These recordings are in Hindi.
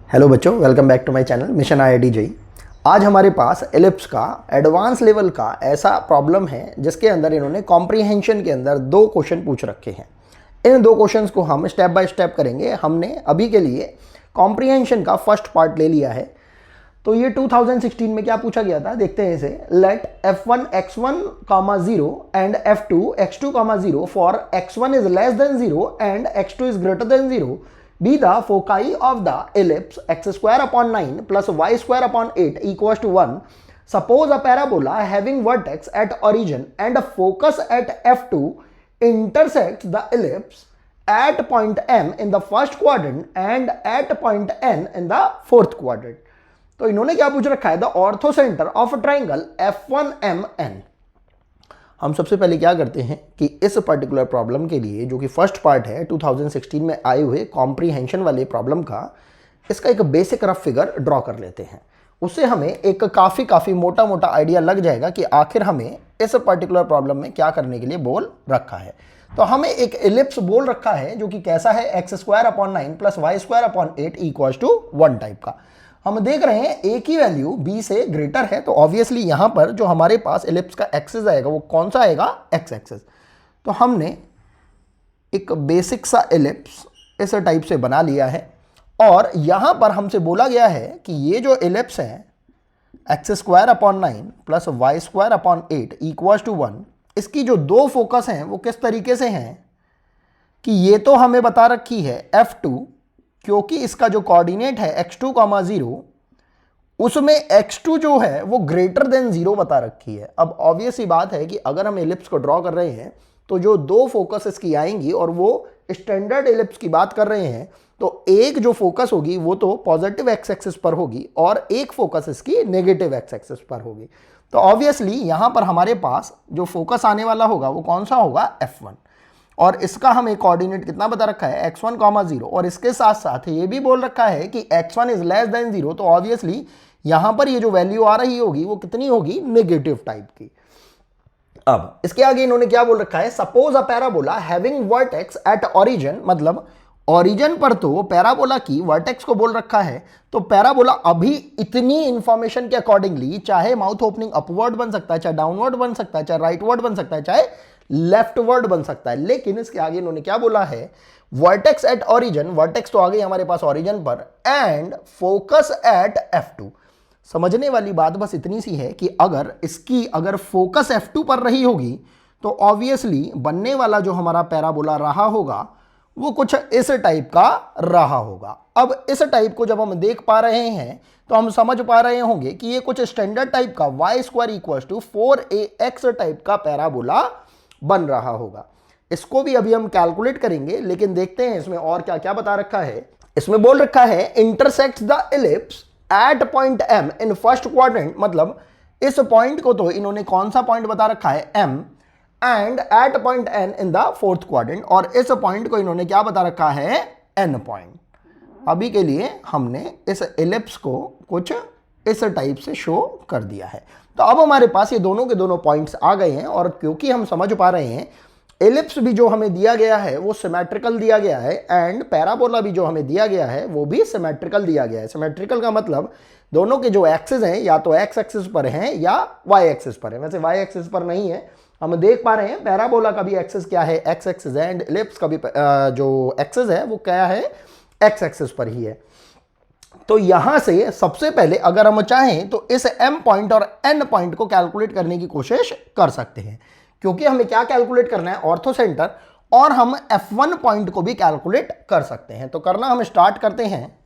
हेलो बच्चों, welcome back to my channel mission IIT JEE। आज हमारे पास एलिप्स का एडवांस लेवल का ऐसा प्रॉब्लम है जिसके अंदर इन्होंने कॉम्प्रीहेंशन के अंदर दो क्वेश्चन पूछ रखे हैं। इन दो क्वेश्चंस को हम स्टेप बाय स्टेप करेंगे। हमने अभी के लिए कॉम्प्रीहेंशन का फर्स्ट पार्ट ले लिया है। तो ये 2016 में क्या पूछा गया था, देखते हैं इसे। Let f1 x1 0 and f2 x2 0 for x1 is less than 0 and x2 is greater than 0 be the foci of the ellipse x square upon 9 plus y square upon 8 equals to 1. Suppose a parabola having vertex at origin and a focus at f2 intersects the ellipse at point M in the first quadrant and at point N in the fourth quadrant. तो इन्होंने क्या पूछ रखा है, the ortho centre of triangle F1MN। हम सबसे पहले क्या करते हैं कि इस पर्टिकुलर प्रॉब्लम के लिए, जो कि फर्स्ट पार्ट है 2016 में आए हुए कॉम्प्रीहेंशन वाले प्रॉब्लम का, इसका एक बेसिक रफ फिगर ड्रॉ कर लेते हैं। उससे हमें एक काफ़ी मोटा मोटा आइडिया लग जाएगा कि आखिर हमें इस पर्टिकुलर प्रॉब्लम में क्या करने के लिए बोल रखा है। तो हमें एक एलिप्स बोल रखा है जो कि कैसा है, x² 9 plus y² 8 equals to 1 type का। हम देख रहे हैं a की वैल्यू b से ग्रेटर है, तो ऑब्वियसली यहां पर जो हमारे पास एलिप्स का एक्सिस आएगा वो कौन सा आएगा, x एक्सिस। तो हमने एक बेसिक सा एलिप्स इस टाइप से बना लिया है और यहां पर हमसे बोला गया है कि ये जो एलिप्स है x² 9 plus y² 8 equals to 1, इसकी जो दो फोकस हैं वो किस तरीके से हैं कि ये तो हमें बता रखी है f2, क्योंकि इसका जो कोऑर्डिनेट है x2 0, उसमें x2 जो है वो ग्रेटर देन 0 बता रखी है। अब ऑब्वियस ही बात है कि अगर हम एलिप्स को ड्रॉ कर रहे हैं तो जो दो फोकस इसकी आएंगी, और वो स्टैंडर्ड एलिप्स की बात कर रहे हैं, तो एक जो फोकस होगी वो तो पॉजिटिव एक्स एक्सिस पर होगी और एक फोकस इसकी नेगेटिव एक्स एक्सिस पर होगी। तो ऑब्वियसली यहां पर हमारे पास जो फोकस आने वाला होगा वो कौन सा होगा, f1। और इसका हमें कोऑर्डिनेट कितना बता रखा है, x1 0, और इसके साथ साथ ये भी बोल रखा है कि x1 इज लेस देन 0। तो ऑब्वियसली यहां पर ये जो वैल्यू आ रही होगी वो कितनी होगी, नेगेटिव टाइप की। अब इसके आगे इन्होंने क्या बोल रखा है, suppose a parabola having vertex at origin, मतलब ओरिजिन पर तो पैराबोला की वर्टेक्स को बोल रखा है। तो पैराबोला अभी इतनी इंफॉर्मेशन के अकॉर्डिंगली चाहे माउथ ओपनिंग अपवर्ड बन सकता है, चाहे डाउनवर्ड बन सकता है, चाहे राइटवर्ड बन सकता है, चाहे लेफ्टवर्ड बन सकता है, लेकिन इसके आगे इन्होंने क्या बोला है, वर्टेक्स एट ओरिजिन, वर्टेक्स तो आ गई हमारे पास ओरिजिन पर, एंड फोकस एट f2। समझने वाली बात बस इतनी सी है कि अगर फोकस f2 पर रही होगी तो ऑब्वियसली बनने वाला जो हमारा पैराबोला रहा होगा वो कुछ इस टाइप का रहा होगा। अब इस टाइप को जब हम देख पा रहे हैं तो हम समझ पा रहे होंगे कि ये कुछ स्टैंडर्ड टाइप का y² equals to 4ax type का पैराबोला बन रहा होगा। इसको भी अभी हम कैलकुलेट करेंगे, लेकिन देखते हैं इसमें और क्या क्या बता रखा है। इसमें बोल रखा है intersects the ellipse at point M in first quadrant, मतलब इस पॉइंट को तो इन्होंने कौन सा पॉइंट बता रखा है, M, and at point N in the fourth quadrant, और इस पॉइंट को इन्होंने क्या बता रखा है, N पॉइंट। अभी के लिए हमने इस एलिप्स को कुछ इस टाइप से शो कर दिया है। तो अब हमारे पास ये दोनों के दोनों पॉइंट्स आ गए हैं, और क्योंकि हम समझ पा रहे हैं एलिप्स भी जो हमें दिया गया है वो सिमेट्रिकल दिया गया है, एंड पैराबोला भी जो हमें दिया गया है वो भी सिमेट्रिकल दिया गया है। सिमेट्रिकल का मतलब दोनों के जो एक्सिस हैं या तो एक्स एक्सिस पर हैं या वाई एक्सिस पर है। वैसे वाई एक्सिस पर नहीं है, हम देख पा रहे हैं पैराबोला का भी एक्सिस क्या है, एक्स एक्सिस है, एंड एलिप्स का भी जो एक्सिस है वो क्या है, एक्स एक्सिस पर ही है। तो यहां से सबसे पहले अगर हम चाहें तो इस m पॉइंट और n पॉइंट को कैलकुलेट करने की कोशिश कर सकते हैं, क्योंकि हमें क्या कैलकुलेट करना है, ऑर्थो सेंटर, और हम f1 पॉइंट को भी कैलकुलेट कर सकते हैं। तो करना हम स्टार्ट करते हैं।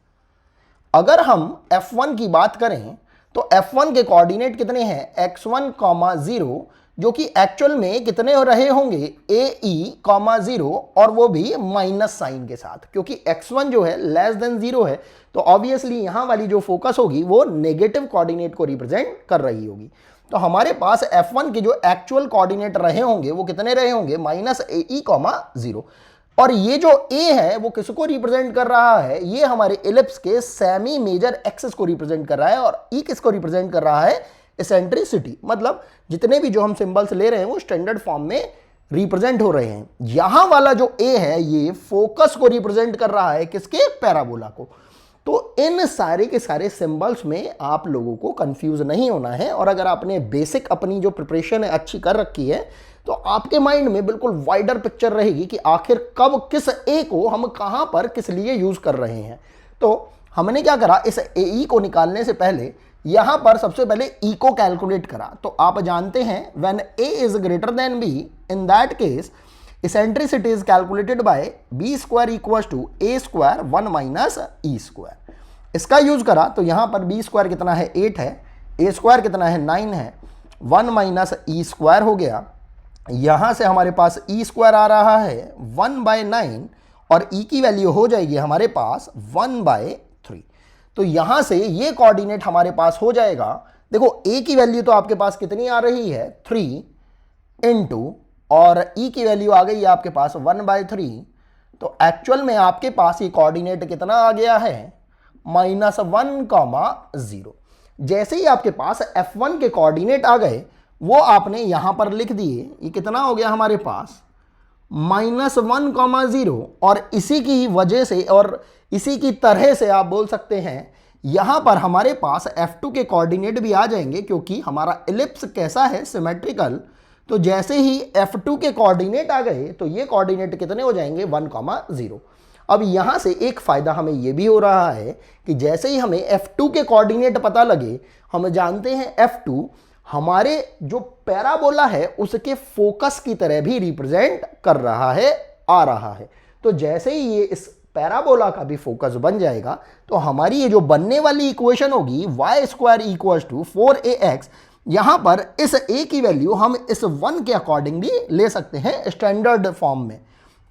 अगर हम f1 की बात करें तो f1 के कोऑर्डिनेट कितने हैं, x1 0, जो कि एक्चुअल में कितने रहे होंगे, ae 0, और वो भी माइनस साइन के साथ, क्योंकि x1 जो है लेस देन 0 है। तो ऑब्वियसली यहां वाली जो फोकस होगी वो नेगेटिव कोऑर्डिनेट को रिप्रेजेंट कर रही होगी। तो हमारे पास f1 के जो एक्चुअल कोऑर्डिनेट रहे होंगे वो कितने रहे होंगे, -ae 0, और ये जो a है वो किसको रिप्रेजेंट कर रहा है, ये हमारे एलिप्स के सेमी मेजर एक्सिस को रिप्रेजेंट कर रहा है, और e किसको रिप्रेजेंट कर रहा है, एसेंट्रिसिटी। मतलब जितने भी जो हम सिंबल्स ले रहे हैं वो स्टैंडर्ड फॉर्म में रिप्रेजेंट हो रहे हैं। यहां वाला जो a है ये फोकस को रिप्रेजेंट कर रहा है, किसके, पैराबोला को। तो इन सारे के सारे सिंबल्स में आप लोगों को कंफ्यूज नहीं होना है, और अगर आपने बेसिक अपनी जो प्रिपरेशन है अच्छी कर रखी है तो आपके माइंड में बिल्कुल वाइडर पिक्चर रहेगी कि आखिर कब किस ए को हम कहां पर किस लिए यूज कर रहे हैं। तो हमने क्या करा, इस ए को निकालने से पहले यहां पर सबसे पहले ई को कैलकुलेट करा। तो आप जानते हैं when a is greater than b, in that case eccentricity is calculated by b square equals to a square 1 minus e square। इसका यूज करा तो यहां पर b स्क्वायर कितना है 8 है, a स्क्वायर कितना है 9 है, 1 माइनस ई स्क्वायर हो गया। यहां से हमारे पास e स्क्वायर आ रहा है 1/9 और e की वैल्यू हो जाएगी हमारे पास 1/3। तो यहां से ये कोऑर्डिनेट हमारे पास हो जाएगा। देखो a की वैल्यू तो आपके पास कितनी आ रही है 3 इंटू, और e की वैल्यू आ गई है आपके पास 1/3। तो एक्चुअल में आपके पास ये कोऑर्डिनेट कितना आ गया है -1,0। जैसे ही आपके पास f1 के कोऑर्डिनेट आ गए वो आपने यहां पर लिख दिए। ये कितना हो गया हमारे पास -1,0, और इसी की वजह से और इसी की तरह से आप बोल सकते हैं यहां पर हमारे पास f2 के कोऑर्डिनेट भी आ जाएंगे, क्योंकि हमारा एलिप्स कैसा है सिमेट्रिकल। तो जैसे ही f2 के कोऑर्डिनेट आ गए तो ये कोऑर्डिनेट कितने हो जाएंगे 1,0। अब यहां से एक फायदा हमें यह भी हो रहा है कि जैसे ही हमें f2 के कोऑर्डिनेट पता लगे, हम जानते हैं f2 हमारे जो पैराबोला है उसके फोकस की तरह भी रिप्रेजेंट कर रहा है, आ रहा है। तो जैसे ही ये इस पैराबोला का भी फोकस बन जाएगा तो हमारी ये जो बनने वाली इक्वेशन होगी y square equals to 4ax, यहां पर इस a की वैल्यू हम इस 1 के अकॉर्डिंगली ले सकते हैं स्टैंडर्ड फॉर्म में।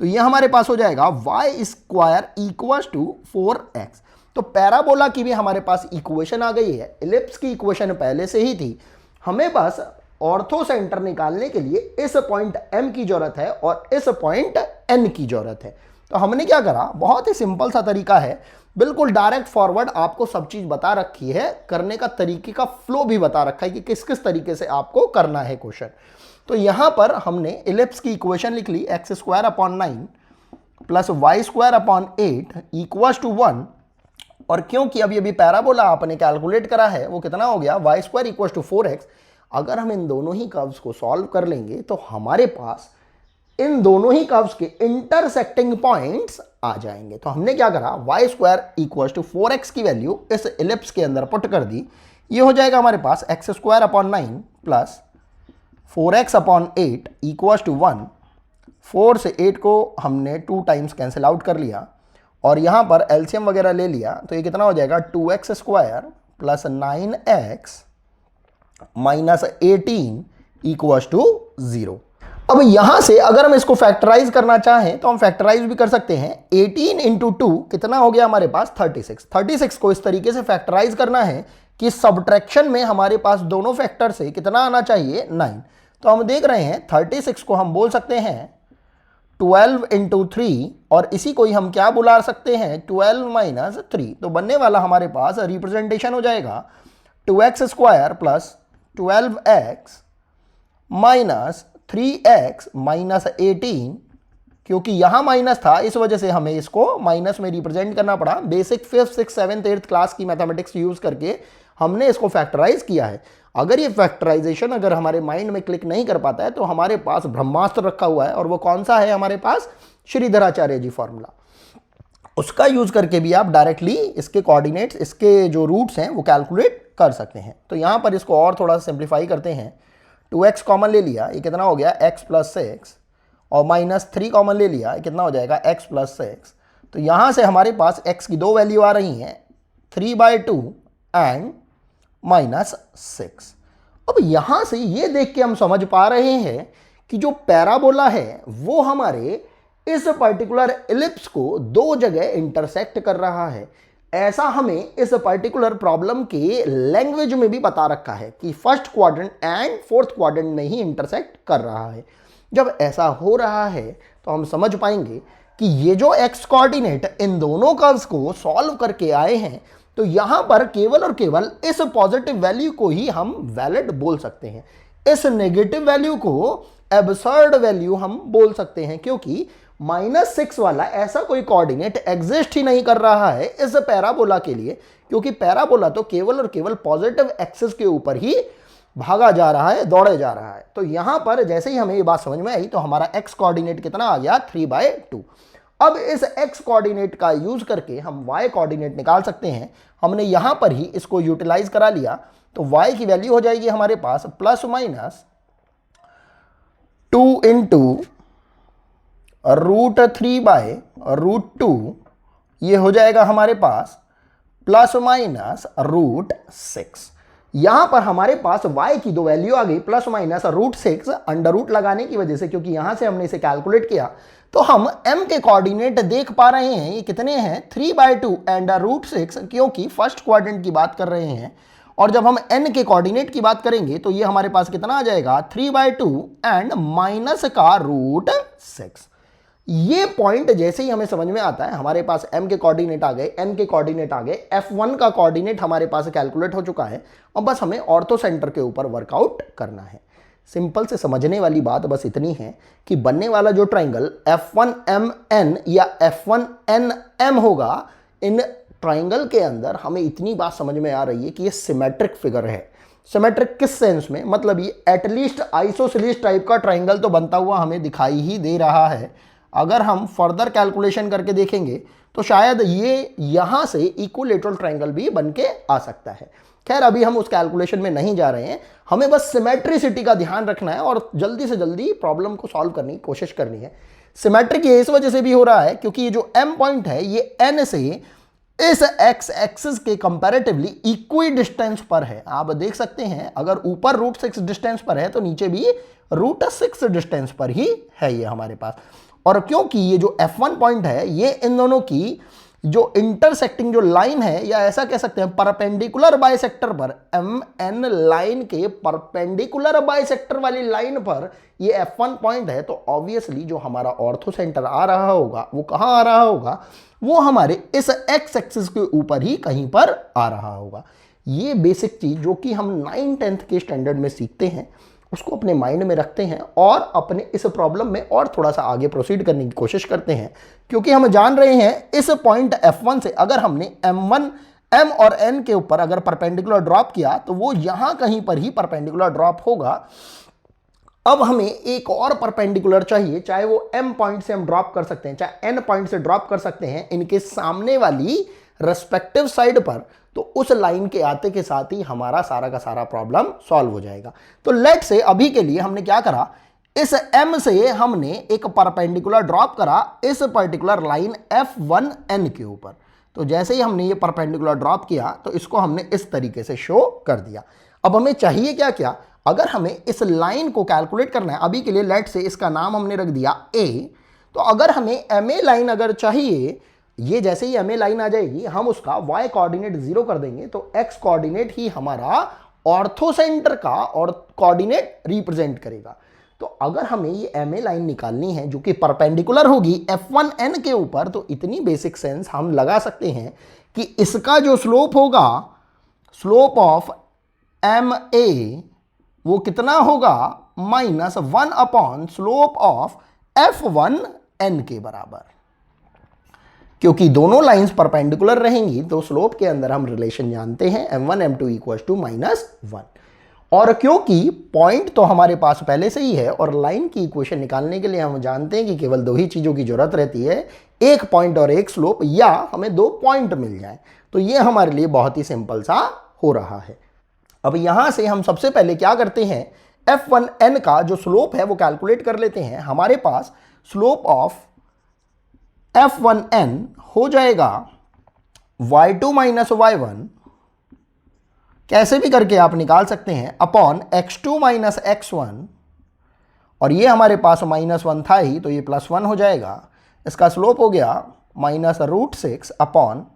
तो यह हमारे पास हो जाएगा y square equals to 4x। तो पैराबोला की भी हमारे पास इक्वेशन आ गई है, एलिप्स की इक्वेशन पहले से ही थी, हमें बस ऑर्थो सेंटर निकालने के लिए इस पॉइंट m की जरूरत है और इस पॉइंट n की जरूरत है। तो हमने क्या करा, बहुत ही सिंपल सा तरीका है, बिल्कुल डायरेक्ट फॉरवर्ड आपको सब चीज बता रखी है, करने का तरीके का फ्लो भी बता रखा है कि किस किस तरीके से आपको करना है क्वेश्चन। तो यहां पर हमने एलिप्स की इक्वेशन लिख ली x²/9 plus y²/8 equals to 1। और क्योंकि अभी अभी पैराबोला आपने कैलकुलेट करा है वो कितना हो गया y² इक्वल्स टू 4x, अगर हम इन दोनों ही कर्व्स को सॉल्व कर लेंगे तो हमारे पास इन दोनों ही कर्व्स के इंटरसेक्टिंग पॉइंट्स आ जाएंगे। तो हमने क्या करा, y² इक्वल्स टू 4x की वैल्यू इस एलिप्स के अंदर पुट कर दी। ये हो जाएगा हमारे पास x²/9 plus 4x/8 equals to 1। 4 से 8 को हमने 2 टाइम्स कैंसिल आउट कर लिया और यहां पर एलसीएम वगैरह ले लिया, तो ये कितना हो जाएगा 2x² plus 9x minus 18 equals to 0। अब यहां से अगर हम इसको फैक्टराइज करना चाहें तो हम फैक्टराइज भी कर सकते हैं। 18 इंटू 2 कितना हो गया हमारे पास 36। 36 को इस तरीके से फैक्टराइज करना है कि सब्ट्रैक्शन में हमारे पास दोनों फैक्टर से कितना आना चाहिए 9। तो हम देख रहे हैं 36 को हम बोल सकते हैं 12 इंटू 3, और इसी को ही हम क्या बुला सकते हैं 12 माइनस 3। तो बनने वाला हमारे पास रिप्रेजेंटेशन हो जाएगा 2x² plus 12x minus 3x minus 18, क्योंकि यहां माइनस था इस वजह से हमें इसको माइनस में रिप्रेजेंट करना पड़ा। Basic 5th 6th 7th 8th class की मैथमेटिक्स यूज करके हमने इसको फैक्टराइज किया है। अगर ये फैक्टराइजेशन अगर हमारे माइंड में क्लिक नहीं कर पाता है तो हमारे पास ब्रह्मास्त्र रखा हुआ है, और वो कौन सा है हमारे पास श्रीधराचार्य जी फॉर्मूला, उसका यूज करके भी आप डायरेक्टली इसके कोऑर्डिनेट्स, इसके जो रूट्स हैं वो कैलकुलेट कर सकते हैं। तो यहां पर इसको और थोड़ा सा सिंप्लीफाई करते हैं। 2x कॉमन ले लिया, ये कितना हो गया x प्लस 6, और माइनस 3 कॉमन ले लिया, ये कितना हो जाएगा x प्लस 6। तो यहां से हमारे पास x की दो वैल्यू आ रही हैं 3/2 एंड -6। अब यहां से ये देख के हम समझ पा रहे हैं कि जो पैराबोला है वो हमारे इस पर्टिकुलर एलिप्स को दो जगह इंटरसेक्ट कर रहा है। ऐसा हमें इस पर्टिकुलर प्रॉब्लम के लैंग्वेज में भी बता रखा है कि first quadrant and fourth quadrant में ही इंटरसेक्ट कर रहा है। जब ऐसा हो रहा है तो हम समझ पाएंगे कि ये जो x कोऑर्डिनेट इन दोनों कर्व्स को सॉल्व करके आए हैं, तो यहां पर केवल और केवल इस पॉजिटिव वैल्यू को ही हम वैलिड बोल सकते हैं, इस नेगेटिव वैल्यू को एब्सर्ड वैल्यू हम बोल सकते हैं, क्योंकि -6 वाला ऐसा कोई कोऑर्डिनेट एग्जिस्ट ही नहीं कर रहा है इस पैराबोला के लिए, क्योंकि पैराबोला तो केवल और केवल पॉजिटिव एक्सिस के ऊपर ही भागा जा रहा है, दौड़े जा रहा है। तो यहां पर जैसे ही हमें ये बात समझ में आई तो हमारा x कोऑर्डिनेट कितना आ गया 3/2। अब इस x कोऑर्डिनेट का यूज करके हम y कोऑर्डिनेट निकाल सकते हैं। हमने यहां पर ही इसको यूटिलाइज करा लिया तो y की वैल्यू हो जाएगी हमारे पास ±2 इंटू √3/√2, ये हो जाएगा हमारे पास ±√6। यहां पर हमारे पास y की दो वैल्यू आ गई ±√6 अंडर रूट लगाने की वजह से, क्योंकि यहां से हमने इसे कैलकुलेट किया तो हम m के कोऑर्डिनेट देख पा रहे हैं ये कितने हैं 3/2 अंडर √6, क्योंकि फर्स्ट क्वाड्रेंट की बात कर रहे हैं। और जब हम n के कोऑर्डिनेट की बात करेंगे तो ये हमारे पास कितना आ जाएगा 3/2 एंड माइनस का √6। ये पॉइंट जैसे ही हमें समझ में आता है, हमारे पास m के कोऑर्डिनेट आ गए, n के कोऑर्डिनेट आ गए, f1 का कोऑर्डिनेट हमारे पास कैलकुलेट हो चुका है। अब बस हमें ऑर्थो सेंटर के ऊपर वर्कआउट करना है। सिंपल से समझने वाली बात बस इतनी है कि बनने वाला जो ट्राइंगल F1MN या F1NM होगा, इन ट्राइंगल के अंदर हमें इतनी बात समझ में आ रही है कि ये सिमेट्रिक फिगर है। सिमेट्रिक किस सेंस में, मतलब ये एटलीस्ट आइसोसेलेस टाइप का ट्राइंगल तो बनता हुआ हमें दिखाई ही दे रहा है। अगर हम फर्दर कैलकुलेशन करके देखेंगे तो शायद ये यहां से इक्विलेटरल ट्राइंगल भी बन के आ सकता है। खैर अभी हम उस कैलकुलेशन में नहीं जा रहे हैं, हमें बस सिमेट्रिसिटी का ध्यान रखना है और जल्दी से जल्दी प्रॉब्लम को सॉल्व करने की कोशिश करनी है। सिमेट्रिक ये इस वजह से भी हो रहा है क्योंकि ये जो m पॉइंट है ये n से इस x एक्सिस के कंपैरेटिवली इक्वी डिस्टेंस पर है। आप देख सकते हैं अगर ऊपर √6 डिस्टेंस पर है तो नीचे भी √6 डिस्टेंस पर ही है ये हमारे पास। और क्योंकि ये जो F1 पॉइंट है ये इन दोनों की जो इंटरसेक्टिंग जो लाइन है, या ऐसा कह सकते हैं परपेंडिकुलर बाइसेक्टर पर, MN लाइन के परपेंडिकुलर बाइसेक्टर वाली लाइन पर ये F1 पॉइंट है। तो ऑब्वियसली जो हमारा ऑर्थो सेंटर आ रहा होगा वो कहां आ रहा होगा, वो हमारे इस x एक्सिस के ऊपर ही कहीं पर आ रहा होगा। ये बेसिक चीज जो कि हम 9-10th के स्टैंडर्ड में सीखते हैं उसको अपने माइंड में रखते हैं और अपने इस प्रॉब्लम में और थोड़ा सा आगे प्रोसीड करने की कोशिश करते हैं, क्योंकि हम जान रहे हैं इस पॉइंट F1 से अगर हमने M और N के ऊपर अगर परपेंडिकुलर ड्रॉप किया तो वो यहां कहीं पर ही परपेंडिकुलर ड्रॉप होगा। अब हमें एक और परपेंडिकुलर चाहिए, चाहे वो M पॉइंट से हम ड्रॉप कर सकते हैं, चाहे N पॉइंट से ड्रॉप कर सकते हैं, इनके सामने वाली रेस्पेक्टिव साइड पर। तो उस लाइन के आते के साथ ही हमारा सारा का सारा प्रॉब्लम सॉल्व हो जाएगा। तो लेट से अभी के लिए हमने क्या करा, इस M से हमने एक परपेंडिकुलर ड्रॉप करा इस पर्टिकुलर लाइन F1N के ऊपर। तो जैसे ही हमने ये परपेंडिकुलर ड्रॉप किया तो इसको हमने इस तरीके से शो कर दिया। अब हमें चाहिए क्या क्या, अगर हमें इस लाइन को कैलकुलेट करना है, अभी के लिए लेट से इसका नाम हमने रख दिया A। तो अगर हमें MA लाइन अगर चाहिए, ये जैसे ही MA लाइन आ जाएगी हम उसका y कोऑर्डिनेट 0 कर देंगे तो x कोऑर्डिनेट ही हमारा ऑर्थो सेंटर का और कोऑर्डिनेट रिप्रेजेंट करेगा। तो अगर हमें ये MA लाइन निकालनी है जो कि परपेंडिकुलर होगी F1N के ऊपर, तो इतनी बेसिक सेंस हम लगा सकते हैं कि इसका जो स्लोप होगा, स्लोप ऑफ MA, वो कितना होगा -1 स्लोप ऑफ F1N के बराबर। क्योंकि दोनों लाइंस परपेंडिकुलर रहेंगी तो स्लोप के अंदर हम रिलेशन जानते हैं m1 m2 = -1। और क्योंकि पॉइंट तो हमारे पास पहले से ही है और लाइन की इक्वेशन निकालने के लिए हम जानते हैं कि केवल दो ही चीज़ों की जरूरत रहती है, एक पॉइंट और एक स्लोप, या हमें दो पॉइंट मिल जाए। तो ये हमारे लिए बहुत ही सिंपल सा हो रहा है। अब यहां से हम सबसे पहले क्या करते हैं, F1N का जो स्लोप है वो कैलकुलेट कर लेते हैं। हमारे पास स्लोप ऑफ F1N हो जाएगा y2 - y1, कैसे भी करके आप निकाल सकते हैं, अपॉन x2 - x1, और ये हमारे पास -1 था ही तो ये +1 हो जाएगा। इसका स्लोप हो गया -√6 अपॉन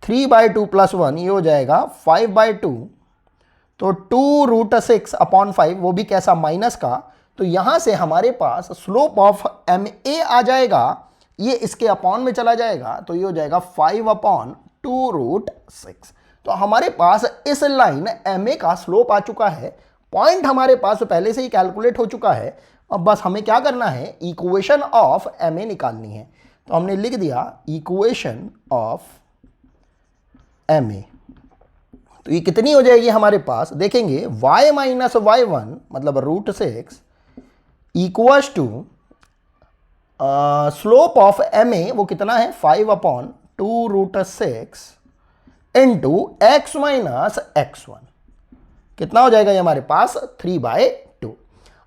3/2 + 1, ये हो जाएगा 5/2। तो 2√6 अपॉन 5, वो भी कैसा, माइनस का। तो यहां से हमारे पास स्लोप ऑफ MA आ जाएगा, ये इसके अपॉन में चला जाएगा तो ये हो जाएगा 5/2√6। तो हमारे पास इस लाइन MA का स्लोप आ चुका है। पॉइंट हमारे पास पहले से ही कैलकुलेट हो चुका है अब बस हमें क्या करना है, इक्वेशन ऑफ एम ए निकालनी है। तो हमने लिख दिया इक्वेशन ऑफ एम ए। तो ये कितनी हो जाएगी हमारे पास, देखेंगे y माइनस वाई वन मतलब √6 equals to slope of m a वो कितना है 5/2√6 इंटू एक्स माइनस x1 कितना हो जाएगा ये हमारे पास 3/2।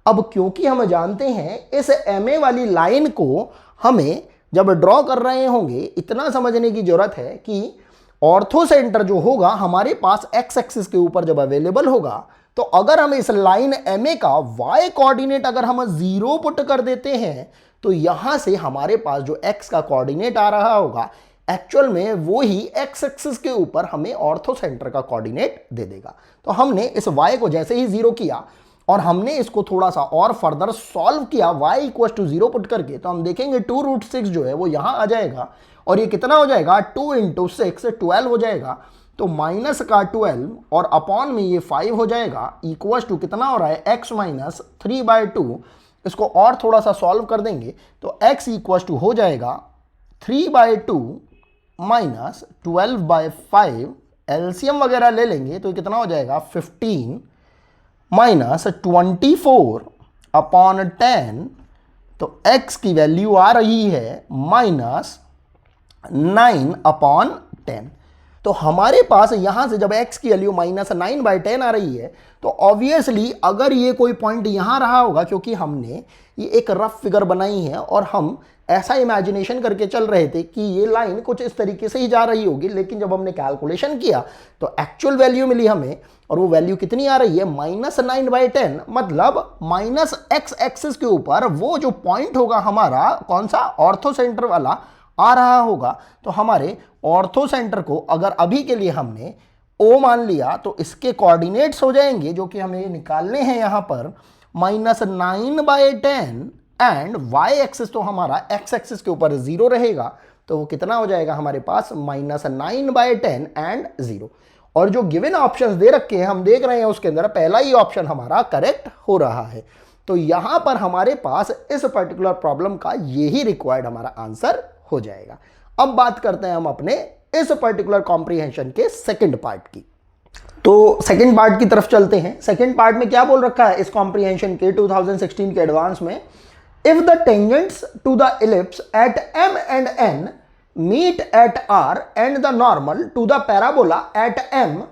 अब क्योंकि हम जानते हैं इस एम ए वाली लाइन को हमें जब ड्रॉ कर रहे होंगे इतना समझने की जरूरत है कि ऑर्थो सेंटर जो होगा हमारे पास एक्स एक्सिस के ऊपर जब अवेलेबल होगा, तो अगर हम इस लाइन एम ए का वाई कोऑर्डिनेट अगर हम 0 पुट कर देते हैं तो यहां से हमारे पास जो एक्स का कोऑर्डिनेट आ रहा होगा एक्चुअल में वो ही एक्स एक्सिस के ऊपर हमें ऑर्थो सेंटर का कोऑर्डिनेट दे देगा। तो हमने इस y को जैसे ही 0 किया और हमने इसको थोड़ा सा और फर्दर सॉल्व किया y इक्वल टू 0 पुट करके, तो हम देखेंगे 2√6 जो है वो यहां आ जाएगा और ये कितना हो जाएगा 2 × 6 12 हो जाएगा। तो माइनस का 12 और अपॉन में ये 5 हो जाएगा इक्वल टू कितना हो रहा है x माइनस 3/2। इसको और थोड़ा सा सॉल्व कर देंगे तो x इक्वल टू हो जाएगा 3/2 माइनस 12/5, एलसीएम वगैरह ले लेंगे तो कितना हो जाएगा 15 माइनस 24/10। तो x की वैल्यू आ रही है -9/10। तो हमारे पास यहां से जब x की वैल्यू -9/10 आ रही है तो ऑब्वियसली अगर ये कोई पॉइंट यहां रहा होगा, क्योंकि हमने ये एक रफ फिगर बनाई है और हम ऐसा इमेजिनेशन करके चल रहे थे कि ये लाइन कुछ इस तरीके से ही जा रही होगी, लेकिन जब हमने कैलकुलेशन किया तो एक्चुअल वैल्यू मिली हमें और वो वैल्यू कितनी आ रही है -9/10। मतलब माइनस एक्स एक्सिस के ऊपर वो जो पॉइंट होगा हमारा कौन सा ऑर्थो सेंटर वाला आ रहा होगा। तो हमारे ऑर्थो सेंटर को अगर अभी के लिए हमने O मान लिया तो इसके कोऑर्डिनेट्स हो जाएंगे जो कि हमें निकालने हैं यहां पर -9/10 एंड y एक्सिस तो हमारा x एक्सिस के ऊपर 0 रहेगा। तो वो कितना हो जाएगा हमारे पास -9/10 एंड 0। और जो गिवन ऑप्शंस दे रखे हैं हम देख रहे हैं उसके अंदर पहला ही ऑप्शन हमारा करेक्ट हो रहा है। तो यहां पर हमारे पास इस पर्टिकुलर प्रॉब्लम का यही रिक्वायर्ड हमारा आंसर हो जाएगा। अब बात करते हैं हम अपने इस पर्टिकुलर कॉम्प्रिहेंशन के सेकंड पार्ट की। तो सेकंड पार्ट की तरफ चलते हैं। सेकंड पार्ट में क्या बोल रखा है इस कॉम्प्रिहेंशन के 2016 के एडवांस में, if the tangents to the ellipse at m and n meet at r and the normal to the parabola at m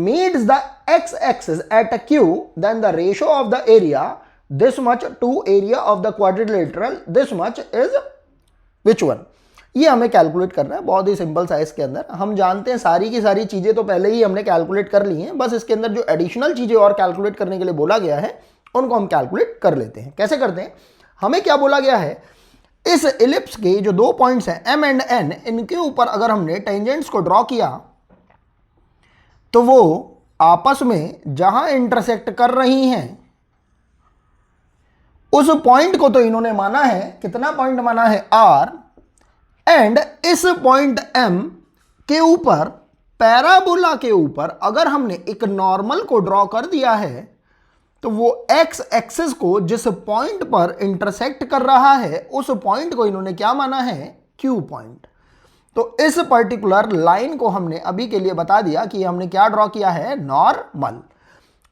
meets the x-axis at q, then the ratio of the area this much to area of the quadrilateral this much is which one। ये हमें कैलकुलेट करना है, बहुत ही सिंपल सा है। इसके अंदर हम जानते हैं सारी की सारी चीजें तो पहले ही हमने कैलकुलेट कर ली हैं, बस इसके अंदर जो एडिशनल चीजें और कैलकुलेट करने के लिए बोला गया है उनको हम कैलकुलेट कर लेते हैं। कैसे करते हैं, हमें क्या बोला गया है इस इलिप्स के जो दो पॉइंट्स हैं m and n, इनके ऊपर अगर हमने टेंजेंट्स को ड्रॉ किया तो वो आपस में जहां इंटरसेक्ट कर रही हैं उस पॉइंट को तो इन्होंने माना है, कितना पॉइंट माना है r, एंड इस पॉइंट m के ऊपर पैराबोला के ऊपर अगर हमने एक नॉर्मल को ड्रॉ कर दिया है तो वो x एक्सिस को जिस पॉइंट पर इंटरसेक्ट कर रहा है उस पॉइंट को इन्होंने क्या माना है Q पॉइंट। तो इस पर्टिकुलर लाइन को हमने अभी के लिए बता दिया कि हमने क्या ड्रॉ किया है नॉर्मल।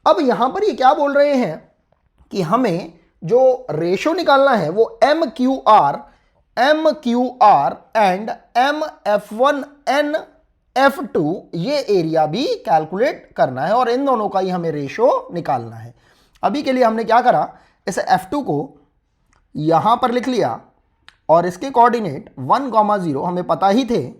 अब यहां पर ये क्या बोल रहे हैं कि हमें जो रेशियो निकालना है वो MQR एंड MF1NF2 ये एरिया भी कैलकुलेट करना है और इन दोनों का ही हमें रेशियो निकालना है। अभी के लिए हमने क्या करा, इस F2 को यहां पर लिख लिया और इसके कोऑर्डिनेट 1,0 हमें पता ही थे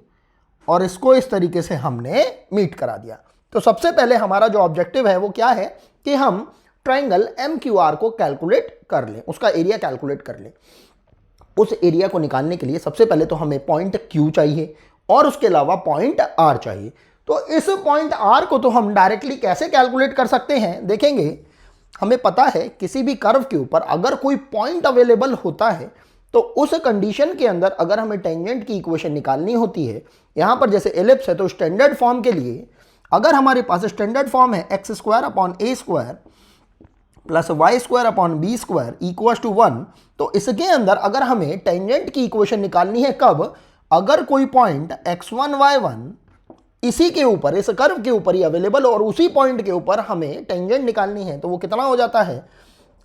और इसको इस तरीके से हमने मीट करा दिया। तो सबसे पहले हमारा जो ऑब्जेक्टिव है वो क्या है कि हम ट्राइंगल MQR को कैलकुलेट कर लें, उसका एरिया कैलकुलेट कर लें। उस एरिया को निकालने के लिए सबसे पहले तो हमें पॉइंट Q चाहिए और उसके अलावा पॉइंट R चाहिए। तो इस पॉइंट R को तो हम डायरेक्टली कैसे कैलकुलेट कर सकते हैं, देखेंगे हमें पता है किसी भी कर्व के ऊपर अगर कोई पॉइंट अवेलेबल होता है तो उस कंडीशन के अंदर अगर हमें टेंजेंट की इक्वेशन निकालनी होती है, यहां पर जैसे एलिप्स है तो स्टैंडर्ड फॉर्म के लिए अगर हमारे पास स्टैंडर्ड फॉर्म है x² / a² plus y square upon b square equal to 1। तो इसके अंदर अगर हमें टेंजेंट की इक्वेशन निकालनी है कब, अगर कोई पॉइंट x1 y1 इसी के ऊपर, इस कर्व के ऊपर ही अवेलेबल और उसी पॉइंट के ऊपर हमें टेंजेंट निकालनी है, तो वो कितना हो जाता है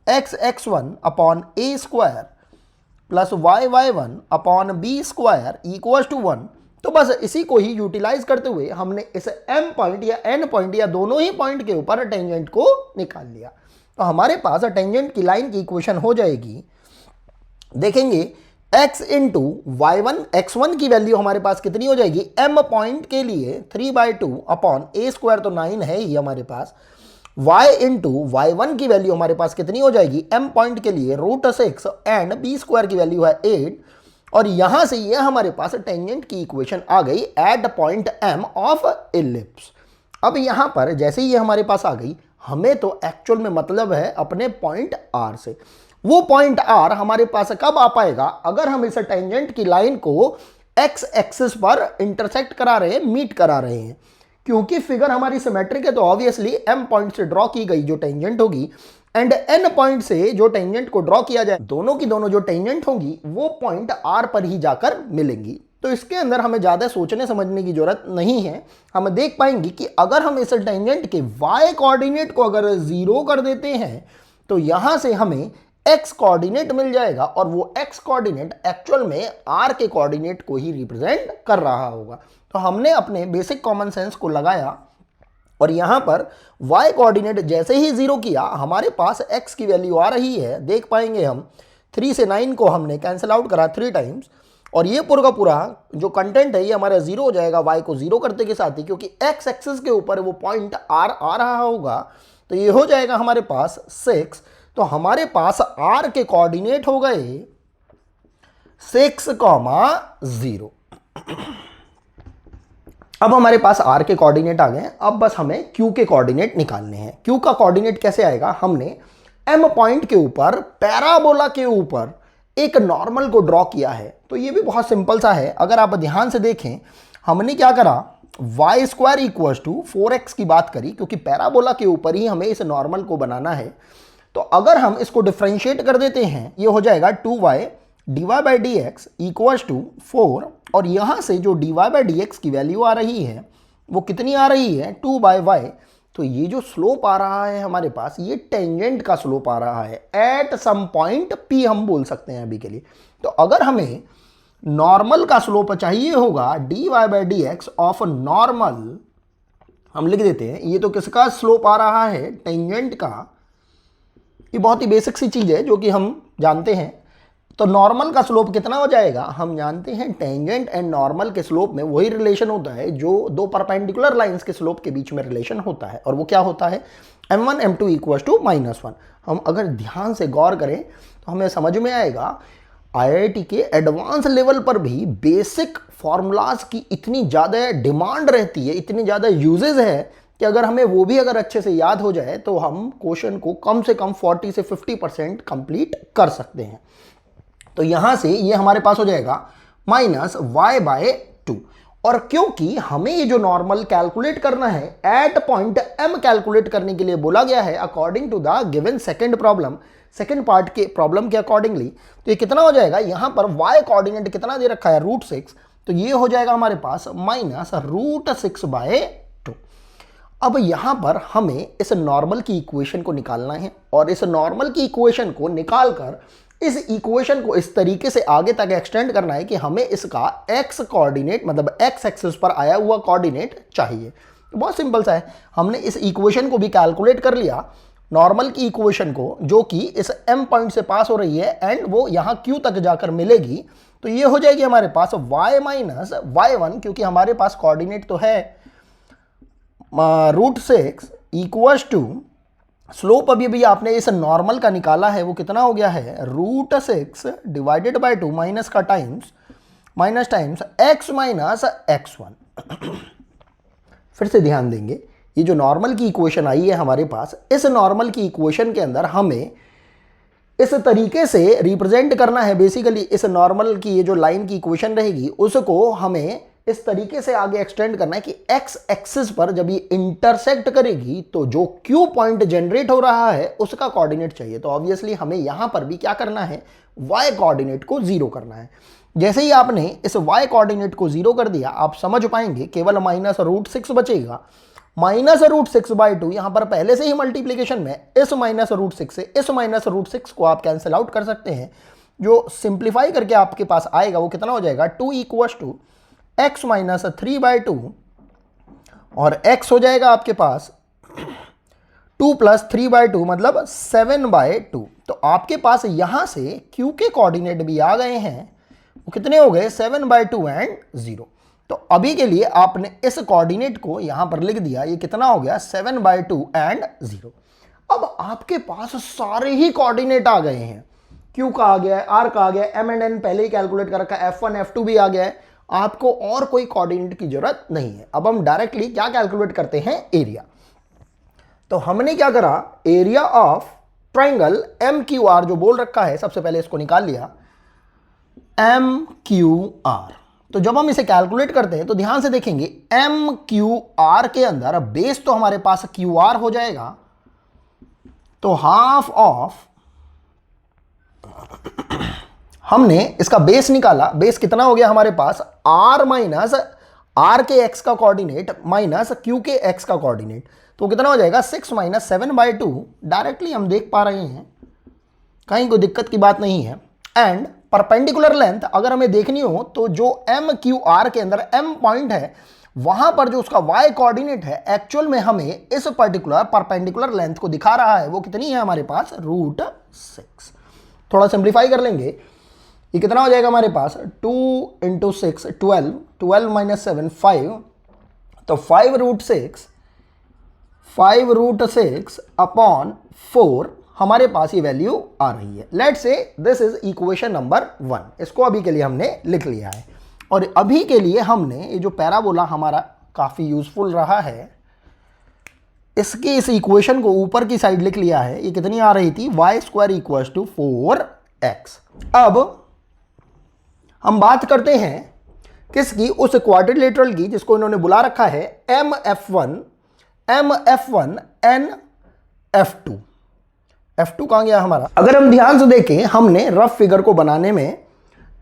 x1 upon a square plus y1 upon b square equal to 1। तो बस इसी को ही यूटिलाइज करते हुए हमने इस m पॉइंट या n पॉइंट या दोनों ही पॉइंट के ऊपर टेंजेंट को निकाल लिया। तो हमारे पास टेंजेंट की लाइन की इक्वेशन हो जाएगी, देखेंगे x इंटू y1, x1 की वैल्यू हमारे पास कितनी हो जाएगी, m पॉइंट के लिए 3/2 अपॉन ए स्क्वायर तो 9 है ही हमारे पास, y इंटू y1 की वैल्यू हमारे पास कितनी हो जाएगी, m पॉइंट के लिए √6 एंड b स्क्वायर की वैल्यू है 8। और यहां से ये हमारे पास टेंजेंट की इक्वेशन आ गई at point m of ellipse. अब यहां पर जैसे ही ये हमारे पास आ गई, हमें तो एक्चुअल में मतलब है अपने पॉइंट r से। वो पॉइंट r हमारे पास कब आ पाएगा, अगर हम इस टेंजेंट की लाइन को x एक्सिस पर इंटरसेक्ट करा रहे हैं, मीट करा रहे हैं। क्योंकि फिगर हमारी सिमेट्रिक है तो ऑब्वियसली m पॉइंट से ड्रॉ की गई जो टेंजेंट होगी एंड n पॉइंट से जो टेंजेंट को ड्रॉ किया जाए, दोनों की दोनों जो टेंजेंट होंगी वो पॉइंट r पर ही जाकर मिलेंगी। तो इसके अंदर हमें ज़्यादा सोचने समझने की जरूरत नहीं है। हम देख पाएंगे कि अगर हम इस टेंजेंट के y कोऑर्डिनेट को अगर 0 कर देते हैं तो यहां से हमें x कोऑर्डिनेट मिल जाएगा और वो x कोऑर्डिनेट एक्चुअल में r के कोऑर्डिनेट को ही रिप्रेजेंट कर रहा होगा। तो हमने अपने बेसिक कॉमन सेंस को लगाया और यहां पर y कोऑर्डिनेट जैसे ही 0 किया, हमारे पास x की वैल्यू आ रही है, देख पाएंगे हम 3 से 9 को हमने कैंसिल आउट करा 3 टाइम्स और ये पूरा का पूरा जो कंटेंट है ये हमारा 0 हो जाएगा y को 0 करते के साथ ही, क्योंकि x एक्सिस के ऊपर वो पॉइंट r आ रहा होगा। तो ये हो जाएगा हमारे पास 6। तो हमारे पास r के कोऑर्डिनेट हो गए 6,0। अब हमारे पास r के कोऑर्डिनेट आ गए। अब बस हमें q के कोऑर्डिनेट निकालने हैं। q का कोऑर्डिनेट कैसे आएगा, हमने m पॉइंट के ऊपर पैराबोला के ऊपर एक नॉर्मल को ड्रॉ किया है। तो ये भी बहुत सिंपल सा है। अगर आप ध्यान से देखें, हमने क्या करा, Y square equal to 4x की बात करी, क्योंकि पैराबोला के ऊपर ही हमें इस नॉर्मल को बनाना है। तो अगर हम इसको डिफरेंशिएट कर देते हैं, ये हो जाएगा 2y dy/dx इक्वल टू 4 और यहां से जो dy/dx की वैल्यू आ रही है वो कितनी आ रही है, 2/y। तो ये जो स्लोप आ रहा है हमारे पास, ये टेंजेंट का स्लोप आ रहा है एट सम पॉइंट p हम बोल सकते हैं अभी के लिए। तो अगर हमें नॉर्मल का स्लोप चाहिए होगा dy/dx ऑफ नॉर्मल, हम लिख देते हैं ये तो किसका स्लोप आ रहा है, टेंजेंट का। ये बहुत ही बेसिक सी चीज है जो कि हम जानते हैं। तो नॉर्मल का स्लोप कितना हो जाएगा, हम जानते हैं टेंजेंट एंड नॉर्मल के स्लोप में वही रिलेशन होता है जो दो परपेंडिकुलर लाइंस के स्लोप के बीच में रिलेशन होता है, और वो क्या होता है, m1 m2 इक्वल टू -1। हम अगर ध्यान से गौर करें तो हमें समझ में आएगा IIT के एडवांस लेवल पर भी बेसिक फॉर्मूलाज की इतनी ज़्यादा डिमांड रहती है, इतनी ज़्यादा यूजेज है कि अगर हमें वो भी अगर अच्छे से याद हो जाए तो हम क्वेश्चन को कम से कम 40 से 50% कंप्लीट कर सकते हैं। तो यहां से ये हमारे पास हो जाएगा -y/2। और क्योंकि हमें ये जो नॉर्मल कैलकुलेट करना है एट पॉइंट m कैलकुलेट करने के लिए बोला गया है according to the given second problem, second part के प्रॉब्लम के अकॉर्डिंगली, तो ये कितना हो जाएगा, यहां पर y कोऑर्डिनेट कितना दे रखा है, √6। तो ये हो जाएगा हमारे पास -√6/2। अब यहां पर हमें इस नॉर्मल की इक्वेशन को निकालना है और इस नॉर्मल की इक्वेशन को निकालकर इस इक्वेशन को इस तरीके से आगे तक एक्सटेंड करना है कि हमें इसका x कोऑर्डिनेट मतलब x एक्सिस पर आया हुआ कोऑर्डिनेट चाहिए। तो बहुत सिंपल सा है, हमने इस इक्वेशन को भी कैलकुलेट कर लिया, नॉर्मल की इक्वेशन को, जो कि इस m पॉइंट से पास हो रही है एंड वो यहाँ q तक जाकर मिलेगी। तो ये हो जाएगी हमारे पास y माइनस y1, क्योंकि हमारे पास कोऑर्डिनेट तो है √6 इक्वल टू स्लोप अभी भी आपने इस नॉर्मल का निकाला है, वो कितना हो गया है, √6 डिवाइडेड बाय 2 माइनस का टाइम्स x माइनस x1। फिर से ध्यान देंगे, ये जो नॉर्मल की इक्वेशन आई है हमारे पास, इस नॉर्मल की इक्वेशन के अंदर हमें इस तरीके से रिप्रेजेंट करना है। बेसिकली इस नॉर्मल की ये जो लाइन की इक्वेशन रहेगी उसको हमें इस तरीके से आगे एक्सटेंड करना है कि एक्स एक्सिस पर जब ये इंटरसेक्ट करेगी तो जो क्यू पॉइंट जनरेट हो रहा है उसका कोऑर्डिनेट चाहिए। तो ऑब्वियसली हमें यहां पर भी क्या करना है, वाई कोऑर्डिनेट को 0 करना है। जैसे ही आपने इस वाई कोऑर्डिनेट को 0 कर दिया, आप समझ पाएंगे केवल -√6 बचेगा। -√6/2 यहां पर पहले से ही मल्टीप्लीकेशन में इस -√6 से इस -√6 को आप कैंसिल आउट कर सकते हैं। जो सिंप्लीफाई करके आपके पास आएगा वो कितना हो जाएगा, 2 = x - 3/2 और x हो जाएगा आपके पास 2 + 3/2 मतलब 7/2। तो आपके पास यहां से q के कोऑर्डिनेट भी आ गए हैं, वो कितने हो गए, 7/2 एंड 0। तो अभी के लिए आपने इस कोऑर्डिनेट को यहां पर लिख दिया, ये कितना हो गया, 7/2 एंड 0। अब आपके पास सारे ही कोऑर्डिनेट आ गए हैं, q का आ गया है, r का आ गया है, m एंड n पहले ही कैलकुलेट कर रखा है, f1 f2 भी आ गया है, आपको और कोई कोऑर्डिनेट की जरूरत नहीं है। अब हम डायरेक्टली क्या कैलकुलेट करते हैं, एरिया। तो हमने क्या करा, एरिया ऑफ ट्राइंगल MQR जो बोल रखा है, सबसे पहले इसको निकाल लिया, MQR। तो जब हम इसे कैलकुलेट करते हैं तो ध्यान से देखेंगे, MQR के अंदर बेस तो हमारे पास QR हो जाएगा, तो हाफ ऑफ, हमने इसका बेस निकाला, बेस कितना हो गया हमारे पास, r माइनस r के x का कोऑर्डिनेट माइनस q के x का कोऑर्डिनेट, तो कितना हो जाएगा, 6 - 7/2। डायरेक्टली हम देख पा रहे हैं, कहीं कोई दिक्कत की बात नहीं है। एंड परपेंडिकुलर लेंथ अगर हमें देखनी हो तो जो MQR के अंदर m पॉइंट है वहां पर जो उसका y कोऑर्डिनेट है, एक्चुअल में हमें इस पर्टिकुलर परपेंडिकुलर लेंथ को दिखा रहा है, वो कितनी है हमारे पास, √6। थोड़ा सिंप्लीफाई कर लेंगे, ये कितना हो जाएगा हमारे पास, 2 × 6 12, 12 - 7 5, तो 5√6 अपॉन 4 हमारे पास ये वैल्यू आ रही है। Let's say this is equation number 1, इसको अभी के लिए हमने लिख लिया है। और अभी के लिए हमने ये जो पैराबोला हमारा काफ़ी यूजफुल रहा है, इसके इस इक्वेशन को ऊपर की साइड लिख लिया है। ये कितनी आ रही थी, y² = 4x। अब हम बात करते हैं किसकी, उस क्वाड्रिलेटरल की जिसको इन्होंने बुला रखा है MF1 N F2। F2 कहां गया हमारा, अगर हम ध्यान से देखें, हमने रफ फिगर को बनाने में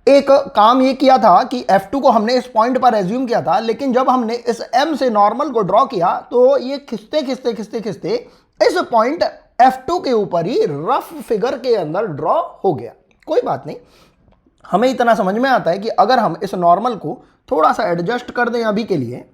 एक काम ये किया था कि F2 को हमने इस पॉइंट पर एज्यूम किया था, लेकिन जब हमने इस M से नॉर्मल को ड्रॉ किया तो ये खिंचते खिंचते खिंचते खिंचते इस पॉइंट F2 के ऊपर ही रफ फिगर के अंदर ड्रॉ हो गया। कोई बात नहीं, हमें इतना समझ में आता है कि अगर हम इस नॉर्मल को थोड़ा सा एडजस्ट कर दें अभी के लिए,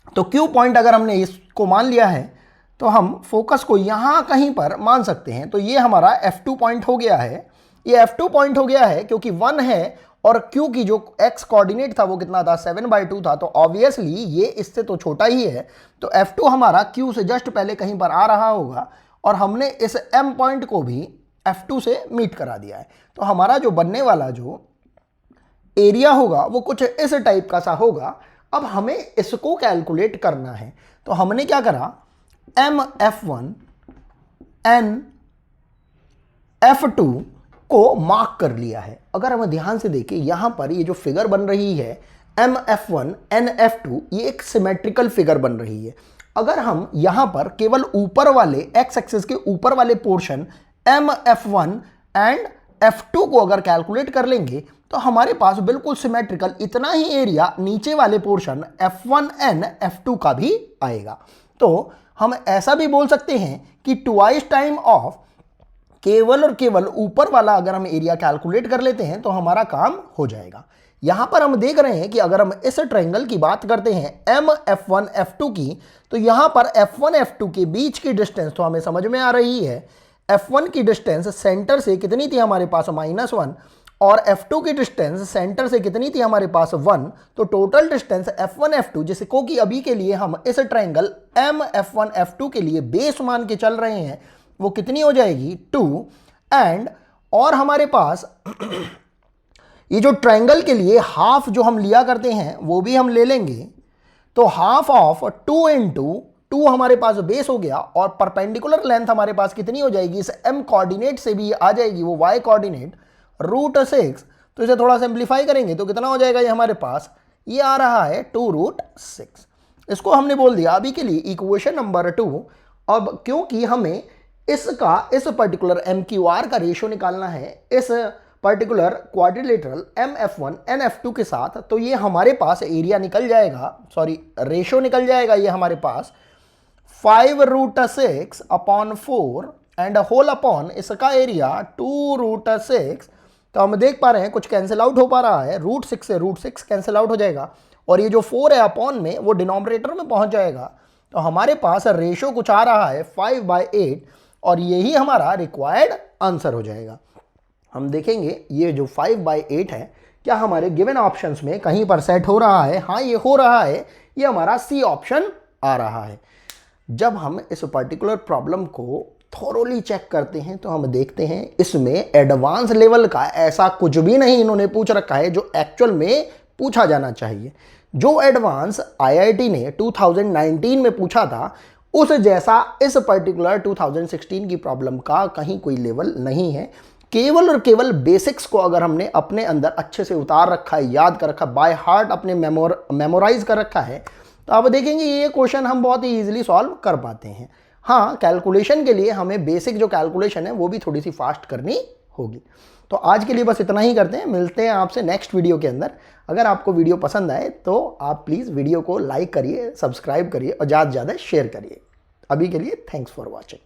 तो Q पॉइंट अगर हमने इसको मान लिया है तो हम फोकस को यहां कहीं पर मान सकते हैं। तो ये हमारा F2 पॉइंट हो गया है, ये F2 पॉइंट हो गया है क्योंकि 1 है और Q की जो x कोऑर्डिनेट था वो कितना था, 7/2 था, तो ऑब्वियसली ये इससे तो छोटा ही है। तो F2 हमारा Q से जस्ट पहले कहीं पर आ रहा होगा और हमने इस M पॉइंट को भी F2 से मीट करा दिया है। तो हमारा जो बनने वाला जो एरिया होगा वो कुछ इस टाइप का सा होगा। अब हमें इसको कैलकुलेट करना है, तो हमने क्या करा, MF1 N F2 को मार्क कर लिया है। अगर हम ध्यान से देखें, यहां पर ये जो फिगर बन रही है MF1 N F2, ये एक सिमेट्रिकल फिगर बन रही है। अगर हम यहां पर केवल ऊपर वाले x एक्सिस के ऊपर वाले पोर्शन MF1 एंड F2 को अगर कैलकुलेट कर लेंगे तो हमारे पास बिल्कुल सिमेट्रिकल इतना ही एरिया नीचे वाले पोर्शन F1N F2 का भी आएगा। तो हम ऐसा भी बोल सकते हैं कि ट्वाइस टाइम ऑफ केवल और केवल ऊपर वाला अगर हम एरिया कैलकुलेट कर लेते हैं तो हमारा काम हो जाएगा। यहां पर हम देख रहे हैं कि अगर हम इस ट्रायंगल की बात करते हैं MF1 F2 की, तो यहां पर F1 F2 के बीच की डिस्टेंस तो हमें समझ में आ रही है। F1 की डिस्टेंस सेंटर से कितनी थी हमारे पास, -1, और F2 की डिस्टेंस सेंटर से कितनी थी हमारे पास, 1। तो टोटल डिस्टेंस F1 F2, जिसको कि अभी के लिए हम इस ट्रायंगल MF1 F2 के लिए बेस मान के चल रहे हैं, वो कितनी हो जाएगी, 2। एंड और हमारे पास ये जो ट्रायंगल के लिए हाफ जो हम लिया करते हैं वो भी हम ले लेंगे। तो हाफ ऑफ 2 × 2 हमारे पास बेस हो गया, और परपेंडिकुलर लेंथ हमारे पास कितनी हो जाएगी, इस M कोऑर्डिनेट से भी आ जाएगी वो y कोऑर्डिनेट √6। तो इसे थोड़ा सिंप्लीफाई करेंगे तो कितना हो जाएगा ये हमारे पास, ये आ रहा है 2√6। इसको हमने बोल दिया अभी के लिए इक्वेशन नंबर 2। अब क्योंकि हमें इस पर्टिकुलर MQR का रेशियो निकालना है इस पर्टिकुलर क्वाड्रिलेटरल MF1 NF2 के साथ, तो ये हमारे पास एरिया निकल जाएगा, सॉरी रेशियो निकल जाएगा ये हमारे पास 5√6/4 एंड होल अपॉन इसका एरिया 2√6। तो हम देख पा रहे हैं कुछ कैंसिल आउट हो पा रहा है, √6 से √6 कैंसिल आउट हो जाएगा और ये जो 4 है अपॉन में वो डिनोमिनेटर में पहुंच जाएगा। तो हमारे पास रेशियो कुछ आ रहा है 5/8 और यही हमारा रिक्वायर्ड आंसर हो जाएगा। हम देखेंगे ये जो 5/8 है क्या हमारे गिवन ऑप्शंस में कहीं पर सेट हो रहा है। हाँ ये हो रहा है, ये हमारा सी ऑप्शन आ रहा है। जब हम इस पर्टिकुलर प्रॉब्लम को थोरोली चेक करते हैं तो हम देखते हैं इसमें एडवांस लेवल का ऐसा कुछ भी नहीं इन्होंने पूछ रखा है जो एक्चुअल में पूछा जाना चाहिए। जो एडवांस IIT ने 2019 में पूछा था उस जैसा इस पर्टिकुलर 2016 की प्रॉब्लम का कहीं कोई लेवल नहीं है। केवल और केवल बेसिक्स को अगर हमने अपने अंदर अच्छे से उतार रखा है, याद कर रखा, बाय हार्ट अपने मेमोराइज कर रखा है, तो आप देखेंगे ये क्वेश्चन हम बहुत ही ईजिली सॉल्व कर पाते हैं। हाँ कैलकुलेशन के लिए हमें बेसिक जो कैलकुलेशन है वो भी थोड़ी सी फास्ट करनी होगी। तो आज के लिए बस इतना ही करते हैं, मिलते हैं आपसे नेक्स्ट वीडियो के अंदर। अगर आपको वीडियो पसंद आए तो आप प्लीज़ वीडियो को लाइक करिए, सब्सक्राइब करिए और ज़्यादा से ज़्यादा शेयर करिए। अभी के लिए थैंक्स फॉर वॉचिंग।